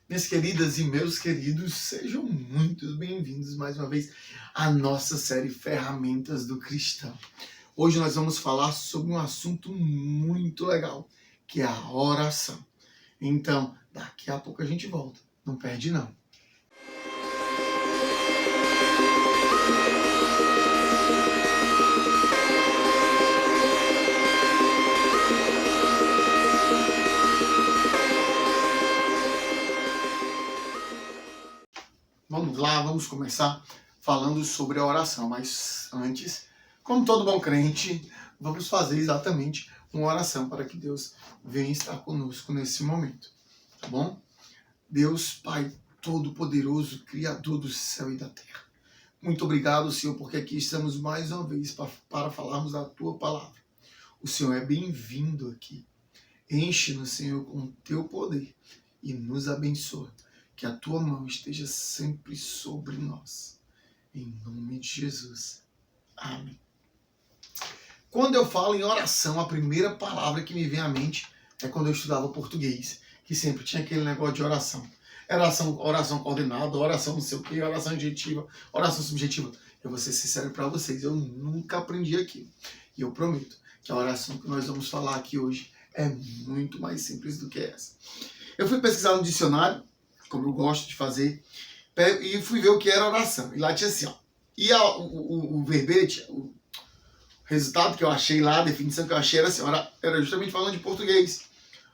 Minhas queridas e meus queridos, sejam muito bem-vindos mais uma vez à nossa série Ferramentas do Cristão. Hoje nós vamos falar sobre um assunto muito legal, que é a oração. Então, daqui a pouco a gente volta. Não perde não. Vamos lá, vamos começar falando sobre a oração, mas antes, como todo bom crente, vamos fazer exatamente uma oração para que Deus venha estar conosco nesse momento, tá bom? Deus, Pai Todo-Poderoso, Criador do céu e da terra, muito obrigado, Senhor, porque aqui estamos mais uma vez para falarmos da Tua palavra. O Senhor é bem-vindo aqui. Enche-nos, Senhor, com o Teu poder e nos abençoa. Que a Tua mão esteja sempre sobre nós. Em nome de Jesus. Amém. Quando eu falo em oração, a primeira palavra que me vem à mente é quando eu estudava português, que sempre tinha aquele negócio de oração. Oração coordenada, oração não sei o quê, oração adjetiva, oração subjetiva. Eu vou ser sincero para vocês, eu nunca aprendi aquilo. E eu prometo que a oração que nós vamos falar aqui hoje é muito mais simples do que essa. Eu fui pesquisar no dicionário, como eu gosto de fazer, e fui ver o que era oração. E lá tinha assim, ó. E o verbete, o resultado que eu achei lá, a definição que eu achei era assim, era justamente falando de português.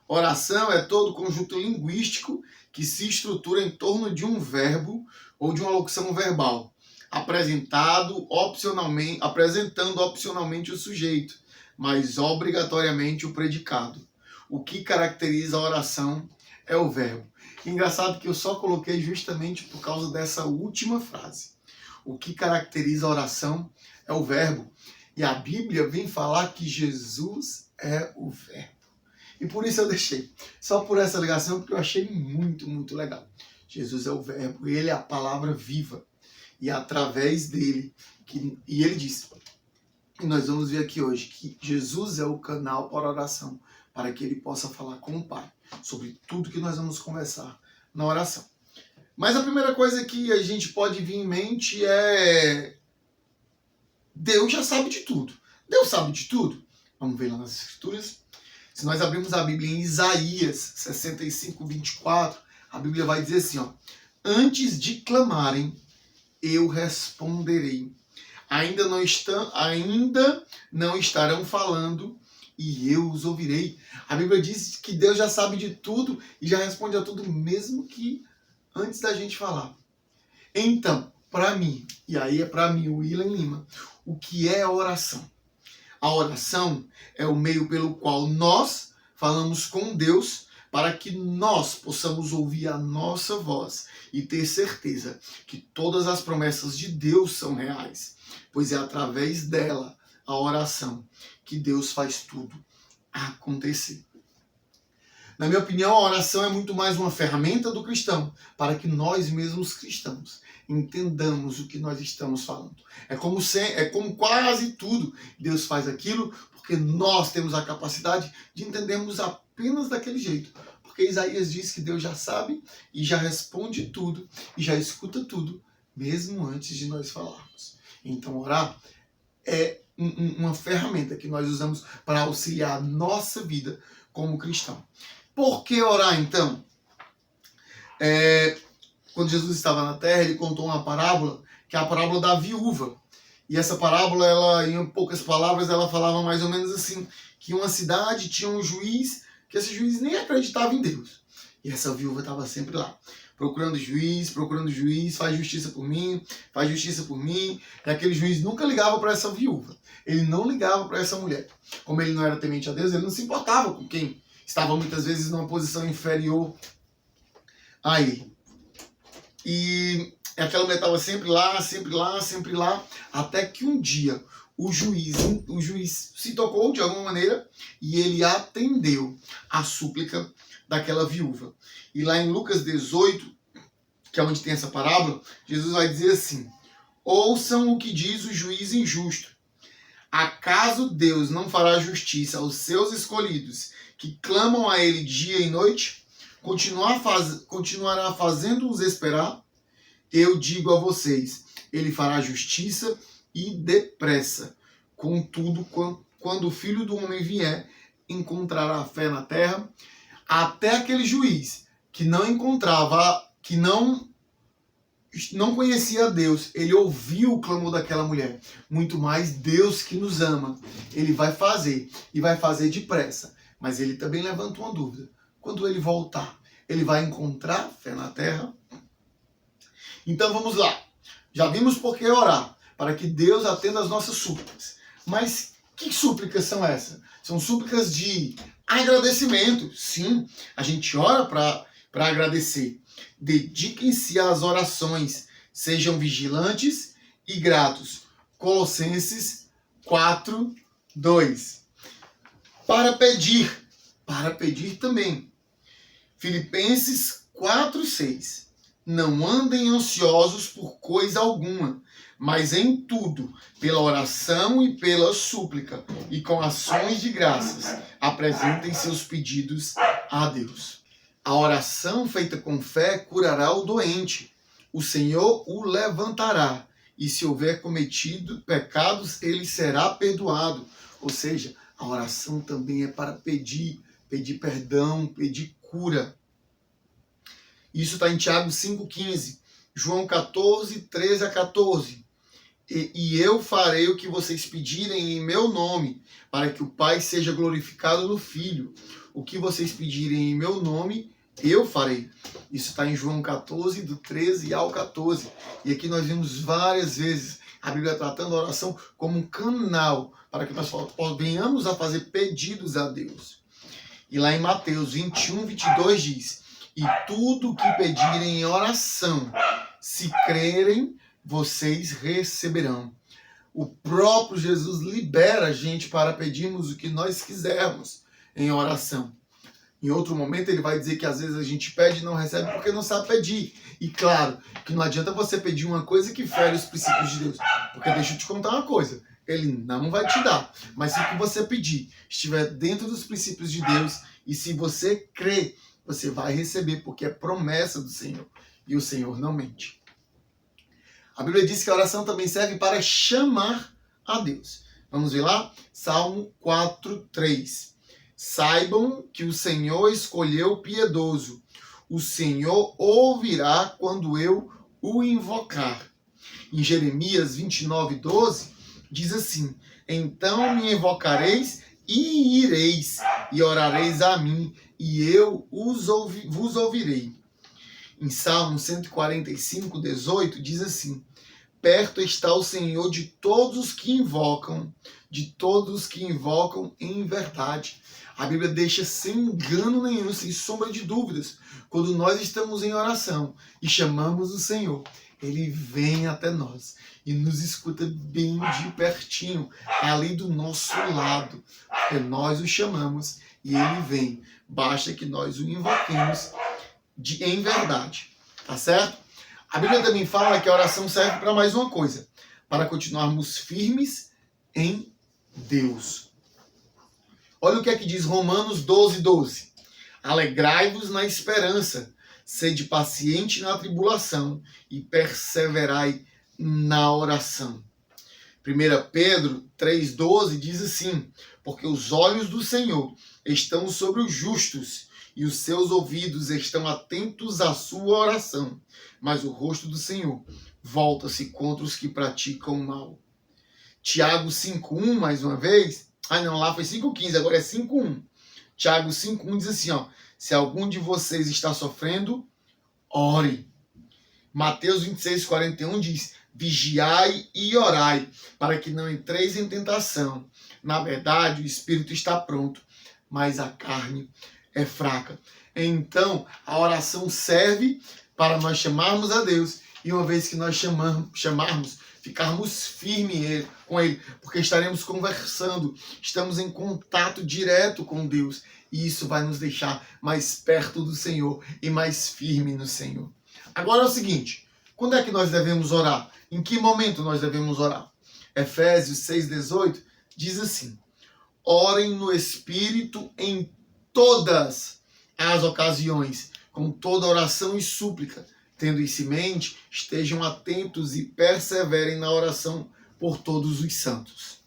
Oração é todo conjunto linguístico que se estrutura em torno de um verbo ou de uma locução verbal, apresentando opcionalmente o sujeito, mas obrigatoriamente o predicado. O que caracteriza a oração é o verbo. Engraçado que eu só coloquei justamente por causa dessa última frase. O que caracteriza a oração é o verbo. E a Bíblia vem falar que Jesus é o verbo. E por isso eu deixei. Só por essa ligação, porque eu achei muito, muito legal. Jesus é o verbo, ele é a palavra viva. E é através dele, e ele disse, e nós vamos ver aqui hoje, que Jesus é o canal para oração, para que ele possa falar com o Pai sobre tudo que nós vamos conversar na oração. Mas a primeira coisa que a gente pode vir em mente é Deus já sabe de tudo. Deus sabe de tudo? Vamos ver lá nas Escrituras. Se nós abrirmos a Bíblia em Isaías 65, 24, a Bíblia vai dizer assim, ó, antes de clamarem, eu responderei. Ainda não estarão falando e eu os ouvirei. A Bíblia diz que Deus já sabe de tudo e já responde a tudo, mesmo que antes da gente falar. Então, para mim, e aí é para mim, o William Lima, o que é a oração? A oração é o meio pelo qual nós falamos com Deus para que nós possamos ouvir a nossa voz e ter certeza que todas as promessas de Deus são reais, pois é através dela, a oração, que Deus faz tudo acontecer. Na minha opinião, a oração é muito mais uma ferramenta do cristão, para que nós mesmos cristãos entendamos o que nós estamos falando. É como quase tudo, Deus faz aquilo, porque nós temos a capacidade de entendermos apenas daquele jeito. Porque Isaías diz que Deus já sabe e já responde tudo e já escuta tudo, mesmo antes de nós falarmos. Então, orar é uma ferramenta que nós usamos para auxiliar a nossa vida como cristão. Por que orar, então? Quando Jesus estava na terra, ele contou uma parábola, que é a parábola da viúva. E essa parábola, ela, em poucas palavras, ela falava mais ou menos assim, que uma cidade tinha um juiz, que esse juiz nem acreditava em Deus. E essa viúva estava sempre lá, procurando juiz, faz justiça por mim, faz justiça por mim. E aquele juiz nunca ligava para essa viúva. Ele não ligava para essa mulher. Como ele não era temente a Deus, ele não se importava com quem estava muitas vezes numa posição inferior a ele. E aquela mulher estava sempre lá, até que um dia o juiz se tocou de alguma maneira e ele atendeu a súplica daquela viúva. E lá em Lucas 18, que é onde tem essa parábola, Jesus vai dizer assim, ouçam o que diz o juiz injusto. Acaso Deus não fará justiça aos seus escolhidos, que clamam a ele dia e noite? continuará fazendo-os esperar? Eu digo a vocês, ele fará justiça e depressa. Contudo, quando o Filho do Homem vier, encontrará fé na terra? Até aquele juiz que não encontrava, que não conhecia Deus, ele ouviu o clamor daquela mulher. Muito mais Deus que nos ama, ele vai fazer, e vai fazer depressa. Mas ele também levanta uma dúvida. Quando ele voltar, ele vai encontrar fé na terra? Então vamos lá. Já vimos por que orar, para que Deus atenda as nossas súplicas. Mas que súplicas são essas? São súplicas de agradecimento. Sim, a gente ora para agradecer. Dediquem-se às orações, sejam vigilantes e gratos. Colossenses 4, 2. Para pedir também. Filipenses 4, 6. Não andem ansiosos por coisa alguma, mas em tudo, pela oração e pela súplica, e com ações de graças, apresentem seus pedidos a Deus. A oração feita com fé curará o doente. O Senhor o levantará, e se houver cometido pecados, ele será perdoado. Ou seja, a oração também é para pedir perdão, pedir cura. Isso está em Tiago 5,15, João 14, 13 a 14. E eu farei o que vocês pedirem em meu nome, para que o Pai seja glorificado no Filho. O que vocês pedirem em meu nome, eu farei. Isso está em João 14, do 13 ao 14. E aqui nós vimos várias vezes a Bíblia tratando a oração como um canal para que nós venhamos a fazer pedidos a Deus. E lá em Mateus 21, 22 diz: e tudo o que pedirem em oração, se crerem, vocês receberão. O próprio Jesus libera a gente para pedirmos o que nós quisermos em oração. Em outro momento ele vai dizer que às vezes a gente pede e não recebe porque não sabe pedir. E claro, que não adianta você pedir uma coisa que fere os princípios de Deus. Porque deixa eu te contar uma coisa, ele não vai te dar. Mas se o que você pedir estiver dentro dos princípios de Deus, e se você crer, você vai receber, porque é promessa do Senhor. E o Senhor não mente. A Bíblia diz que a oração também serve para chamar a Deus. Vamos ver lá? Salmo 4, 3. Saibam que o Senhor escolheu o piedoso. O Senhor ouvirá quando eu o invocar. Em Jeremias 29, 12, diz assim: então me invocareis e ireis, e orareis a mim, e eu vos ouvirei. Em Salmo 145, 18, diz assim: perto está o Senhor de todos os que invocam em verdade. A Bíblia deixa sem engano nenhum, sem sombra de dúvidas, quando nós estamos em oração e chamamos o Senhor, ele vem até nós e nos escuta bem de pertinho, ali do nosso lado, porque nós o chamamos e ele vem. Basta que nós o invoquemos em verdade, tá certo? A Bíblia também fala que a oração serve para mais uma coisa, para continuarmos firmes em Deus. Olha o que é que diz Romanos 12, 12. Alegrai-vos na esperança, sede paciente na tribulação e perseverai na oração. 1 Pedro 3,12 diz assim: porque os olhos do Senhor estão sobre os justos e os seus ouvidos estão atentos à sua oração, mas o rosto do Senhor volta-se contra os que praticam o mal. Tiago 5,1, mais uma vez. Lá foi 5,15, agora é 5,1. Tiago 5,1 diz assim, se algum de vocês está sofrendo, ore. Mateus 26, 41 diz: vigiai e orai, para que não entreis em tentação. Na verdade, o espírito está pronto, mas a carne é fraca. Então, a oração serve para nós chamarmos a Deus, e uma vez que nós chamarmos, ficarmos firmes com Ele, porque estaremos conversando, estamos em contato direto com Deus, e isso vai nos deixar mais perto do Senhor e mais firme no Senhor. Agora é o seguinte, quando é que nós devemos orar? Em que momento nós devemos orar? Efésios 6,18 diz assim: orem no Espírito em todas as ocasiões, com toda oração e súplica. Tendo isso em mente, estejam atentos e perseverem na oração por todos os santos.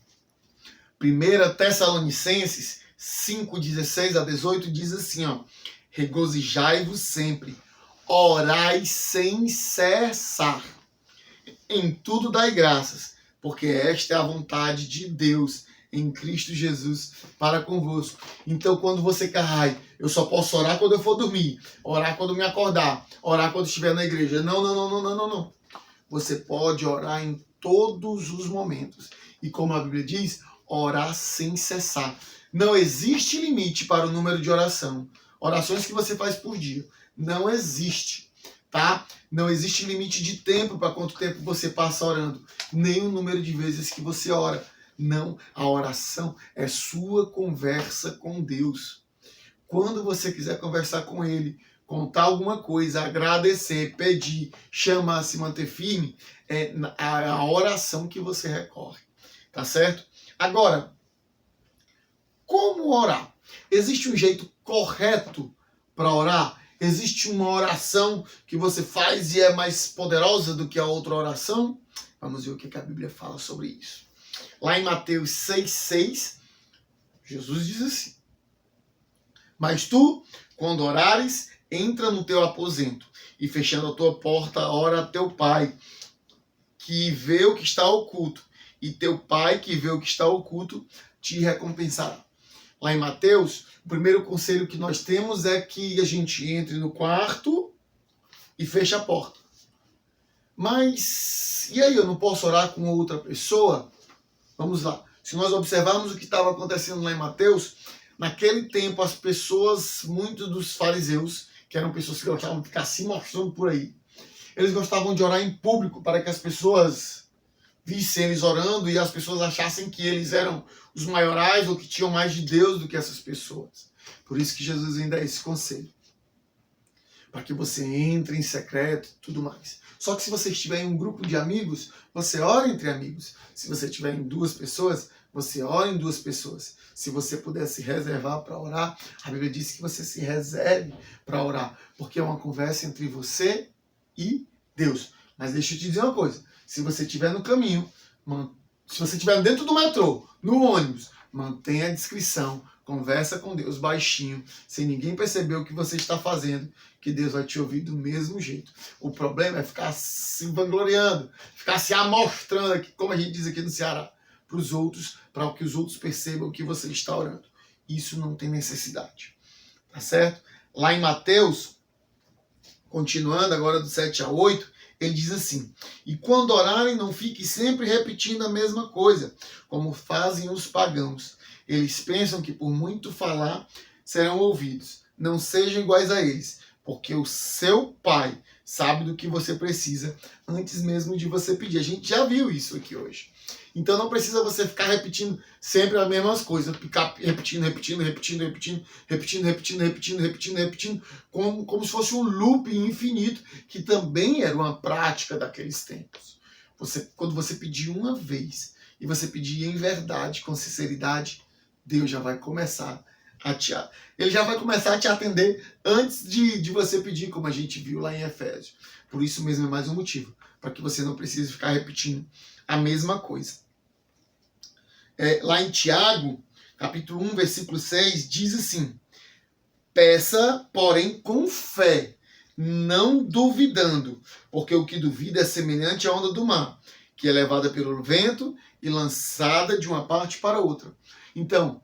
1 Tessalonicenses 5:16-18 diz assim, ó: regozijai-vos sempre, orai sem cessar, em tudo dai graças, porque esta é a vontade de Deus em Cristo Jesus para convosco. Então, quando você quer, eu só posso orar quando eu for dormir, orar quando me acordar, orar quando estiver na igreja. Não. Você pode orar em todos os momentos. E como a Bíblia diz, orar sem cessar. Não existe limite para o número de orações que você faz por dia. Não existe, tá? Não existe limite de tempo para quanto tempo você passa orando, nem o número de vezes que você ora. Não, a oração é sua conversa com Deus. Quando você quiser conversar com Ele, contar alguma coisa, agradecer, pedir, chamar, se manter firme, é a oração que você recorre, tá certo? Agora, como orar? Existe um jeito correto para orar? Existe uma oração que você faz e é mais poderosa do que a outra oração? Vamos ver o que a Bíblia fala sobre isso. Lá em Mateus 6,6, Jesus diz assim: mas tu, quando orares, entra no teu aposento e fechando a tua porta, ora a teu pai, que vê o que está oculto, e teu pai, que vê o que está oculto, te recompensará. Lá em Mateus, o primeiro conselho que nós temos é que a gente entre no quarto e feche a porta. Mas, e aí, eu não posso orar com outra pessoa? Vamos lá. Se nós observarmos o que estava acontecendo lá em Mateus, naquele tempo as pessoas, muitos dos fariseus, que eram pessoas que gostavam de ficar se mostrando por aí, eles gostavam de orar em público para que as pessoas vissem eles orando e as pessoas achassem que eles eram os maiorais ou que tinham mais de Deus do que essas pessoas. Por isso que Jesus ainda dá esse conselho, para que você entre em secreto e tudo mais. Só que se você estiver em um grupo de amigos, você ora entre amigos. Se você estiver em 2 pessoas, você ora em 2 pessoas. Se você puder se reservar para orar, a Bíblia diz que você se reserve para orar, porque é uma conversa entre você e Deus. Mas deixa eu te dizer uma coisa, se você estiver no caminho, se você estiver dentro do metrô, no ônibus, mantenha a discrição, conversa com Deus baixinho, sem ninguém perceber o que você está fazendo, que Deus vai te ouvir do mesmo jeito. O problema é ficar se vangloriando, ficar se amostrando, aqui, como a gente diz aqui no Ceará, para os outros, para que os outros percebam que você está orando. Isso não tem necessidade, tá certo? Lá em Mateus, continuando agora do 7-8, ele diz assim: e quando orarem, não fiquem sempre repetindo a mesma coisa, como fazem os pagãos. Eles pensam que por muito falar serão ouvidos. Não sejam iguais a eles, porque o seu Pai sabe do que você precisa antes mesmo de você pedir. A gente já viu isso aqui hoje. Então não precisa você ficar repetindo sempre as mesmas coisas, ficar repetindo, como se fosse um loop infinito, que também era uma prática daqueles tempos. Quando você pedir uma vez, e você pedir em verdade, com sinceridade, Deus já vai começar Ele já vai começar a te atender antes de você pedir, como a gente viu lá em Efésios. Por isso mesmo é mais um motivo, para que você não precise ficar repetindo a mesma coisa. Lá em Tiago, capítulo 1, versículo 6, diz assim: peça, porém, com fé, não duvidando, porque o que duvida é semelhante à onda do mar, que é levada pelo vento e lançada de uma parte para outra. Então,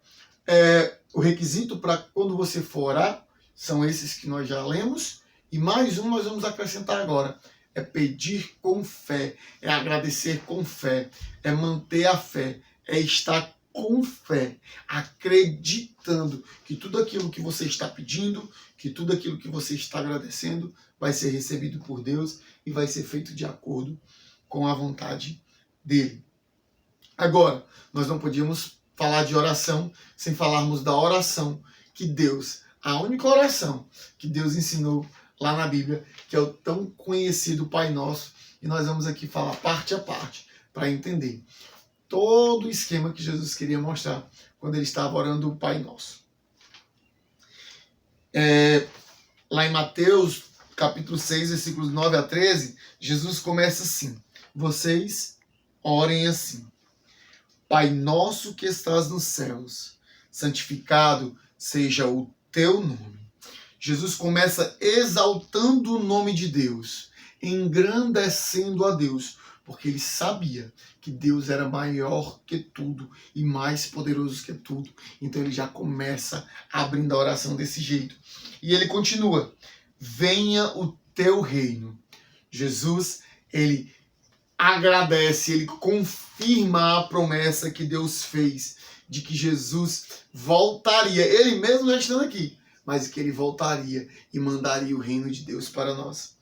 o requisito para quando você for orar são esses que nós já lemos, e mais um nós vamos acrescentar agora. É pedir com fé, é agradecer com fé, é manter a fé, é estar com fé, acreditando que tudo aquilo que você está pedindo, que tudo aquilo que você está agradecendo vai ser recebido por Deus e vai ser feito de acordo com a vontade dele. Agora, nós não podíamos falar de oração sem falarmos da oração que Deus, a única oração que Deus ensinou lá na Bíblia, que é o tão conhecido Pai Nosso, e nós vamos aqui falar parte a parte para entender todo o esquema que Jesus queria mostrar quando ele estava orando o Pai Nosso. lá em Mateus, capítulo 6, versículos 9 a 13, Jesus começa assim: vocês orem assim: Pai nosso que estás nos céus, santificado seja o teu nome. Jesus começa exaltando o nome de Deus, engrandecendo a Deus, porque ele sabia que Deus era maior que tudo e mais poderoso que tudo. Então ele já começa abrindo a oração desse jeito. E ele continua: venha o teu reino. Jesus, ele agradece, ele confirma a promessa que Deus fez de que Jesus voltaria, ele mesmo já estando aqui, mas que ele voltaria e mandaria o reino de Deus para nós.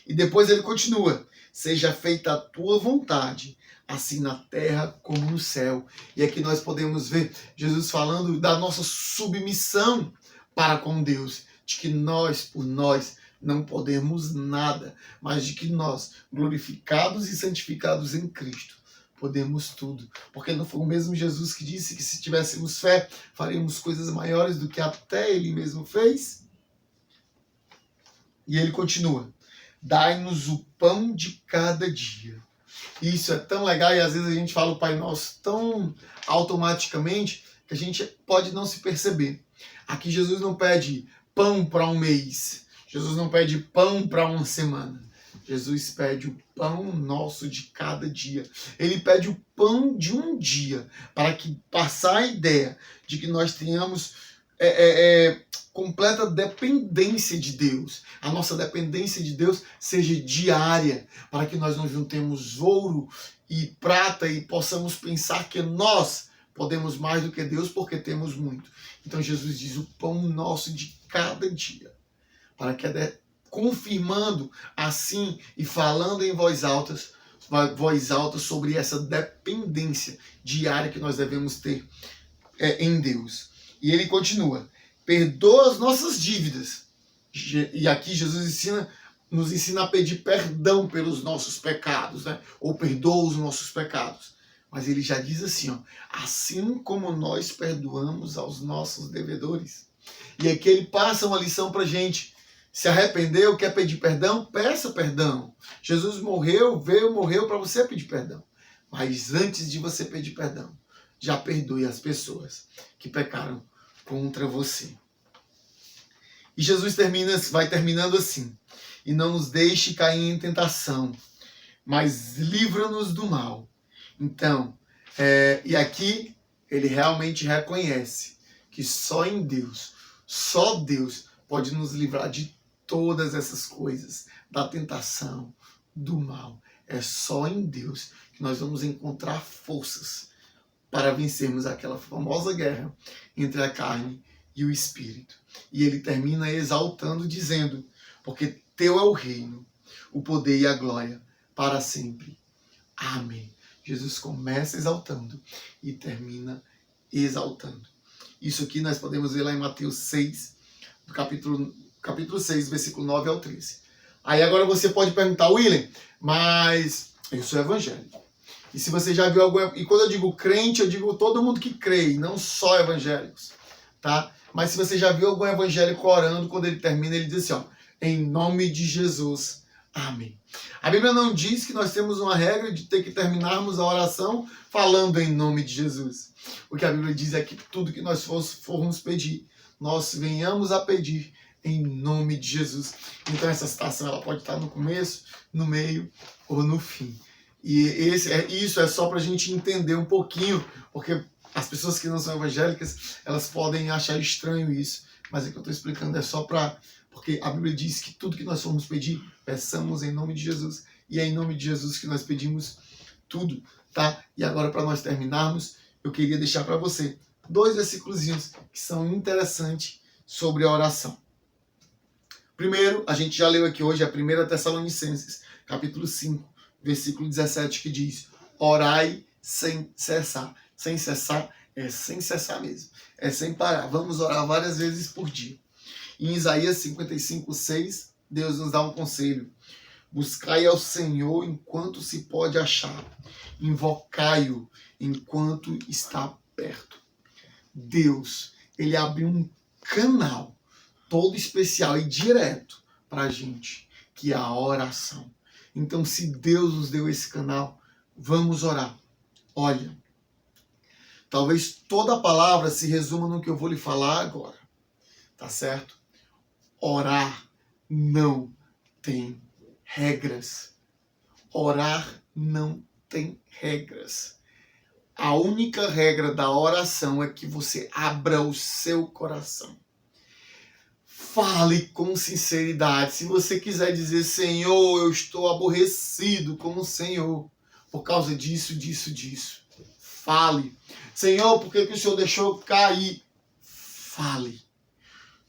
E depois ele continua: seja feita a tua vontade, assim na terra como no céu. E aqui nós podemos ver Jesus falando da nossa submissão para com Deus, de que nós, por nós, não podemos nada, mas de que nós, glorificados e santificados em Cristo, podemos tudo. Porque não foi o mesmo Jesus que disse que se tivéssemos fé, faríamos coisas maiores do que até ele mesmo fez? E ele continua: dai-nos o pão de cada dia. E isso é tão legal, e às vezes a gente fala o Pai Nosso tão automaticamente que a gente pode não se perceber. Aqui Jesus não pede pão para um mês, Jesus não pede pão para uma semana. Jesus pede o pão nosso de cada dia. Ele pede o pão de um dia, para que passar a ideia de que nós tenhamos completa dependência de Deus. A nossa dependência de Deus seja diária, para que nós não juntemos ouro e prata e possamos pensar que nós podemos mais do que Deus porque temos muito. Então Jesus diz o pão nosso de cada dia, para que confirmando assim e falando em voz alta sobre essa dependência diária que nós devemos ter em Deus. E ele continua: perdoa as nossas dívidas. E aqui Jesus nos ensina a pedir perdão pelos nossos pecados, né? Ou perdoa os nossos pecados. Mas ele já diz assim, ó: assim como nós perdoamos aos nossos devedores. E aqui ele passa uma lição pra gente. Se arrependeu, quer pedir perdão? Peça perdão. Jesus morreu para você pedir perdão. Mas antes de você pedir perdão, já perdoe as pessoas que pecaram contra você. E Jesus vai terminando assim: e não nos deixe cair em tentação, mas livra-nos do mal. Então, e aqui ele realmente reconhece que só em Deus, só Deus pode nos livrar de todas essas coisas, da tentação, do mal. É só em Deus que nós vamos encontrar forças para vencermos aquela famosa guerra entre a carne e o espírito. E ele termina exaltando, dizendo: porque teu é o reino, o poder e a glória para sempre. Amém. Jesus começa exaltando e termina exaltando. Isso aqui nós podemos ver lá em Mateus 6, do capítulo 6, versículo 9 ao 13. Aí agora você pode perguntar: William, mas eu sou evangélico. E se você já viu algum... E quando eu digo crente, eu digo todo mundo que crê, não só evangélicos, tá? Mas se você já viu algum evangélico orando, quando ele termina, ele diz assim, ó: em nome de Jesus, amém. A Bíblia não diz que nós temos uma regra de ter que terminarmos a oração falando em nome de Jesus. O que a Bíblia diz é que tudo que nós formos pedir, nós venhamos a pedir em nome de Jesus. Então essa citação ela pode estar no começo, no meio ou no fim. E isso é só para a gente entender um pouquinho, porque as pessoas que não são evangélicas, elas podem achar estranho isso, mas o que eu estou explicando é só porque a Bíblia diz que tudo que nós formos pedir, peçamos em nome de Jesus, e é em nome de Jesus que nós pedimos tudo, tá? E agora, para nós terminarmos, eu queria deixar para você 2 versículos que são interessantes sobre a oração. Primeiro, a gente já leu aqui hoje, a 1 Tessalonicenses, capítulo 5, versículo 17, que diz: orai sem cessar. Sem cessar é sem cessar mesmo. É sem parar. Vamos orar várias vezes por dia. Em Isaías 55, 6, Deus nos dá um conselho: buscai ao Senhor enquanto se pode achar. Invocai-o enquanto está perto. Deus, ele abriu um canal todo especial e direto para a gente, que é a oração. Então, se Deus nos deu esse canal, vamos orar. Olha, talvez toda a palavra se resuma no que eu vou lhe falar agora, tá certo? Orar não tem regras. Orar não tem regras. A única regra da oração é que você abra o seu coração. Fale com sinceridade. Se você quiser dizer, Senhor, eu estou aborrecido com o Senhor por causa disso, disso, disso. Fale. Senhor, por que o Senhor deixou cair? Fale.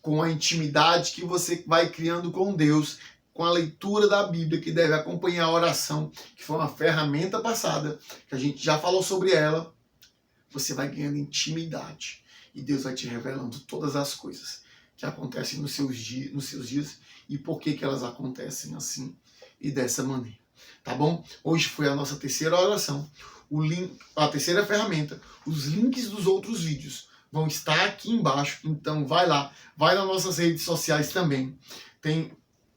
Com a intimidade que você vai criando com Deus, com a leitura da Bíblia, que deve acompanhar a oração, que foi uma ferramenta passada, que a gente já falou sobre ela, você vai ganhando intimidade. E Deus vai te revelando todas as coisas que acontecem nos seus dias e por que elas acontecem assim e dessa maneira. Tá bom? Hoje foi a nossa terceira oração, a terceira ferramenta. Os links dos outros vídeos vão estar aqui embaixo, então vai lá, vai nas nossas redes sociais também. Tem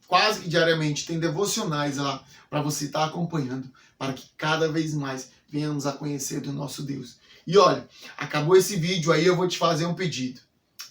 quase que diariamente, tem devocionais lá para você estar acompanhando, para que cada vez mais venhamos a conhecer do nosso Deus. E olha, acabou esse vídeo aí, eu vou te fazer um pedido.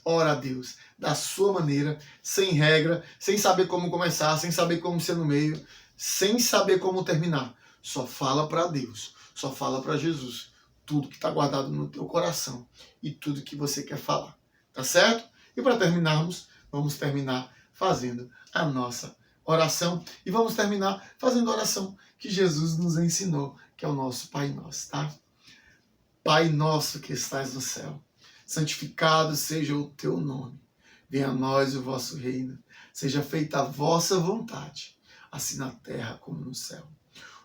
Ora a Deus, da sua maneira, sem regra, sem saber como começar, sem saber como ser no meio, sem saber como terminar. Só fala para Deus, só fala para Jesus tudo que está guardado no teu coração e tudo que você quer falar, tá certo? E para terminarmos, vamos terminar fazendo a nossa oração e vamos terminar fazendo a oração que Jesus nos ensinou, que é o nosso Pai Nosso, tá? Pai nosso que estás no céu, santificado seja o teu nome. Venha a nós o vosso reino. Seja feita a vossa vontade, assim na terra como no céu.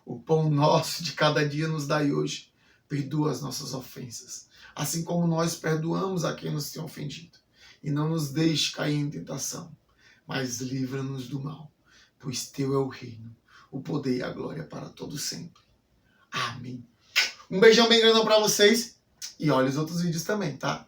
O pão nosso de cada dia nos dai hoje. Perdoa as nossas ofensas, assim como nós perdoamos a quem nos tem ofendido. E não nos deixe cair em tentação, mas livra-nos do mal. Pois teu é o reino, o poder e a glória para todo sempre. Amém. Um beijão bem grandão para vocês. E olha os outros vídeos também, tá?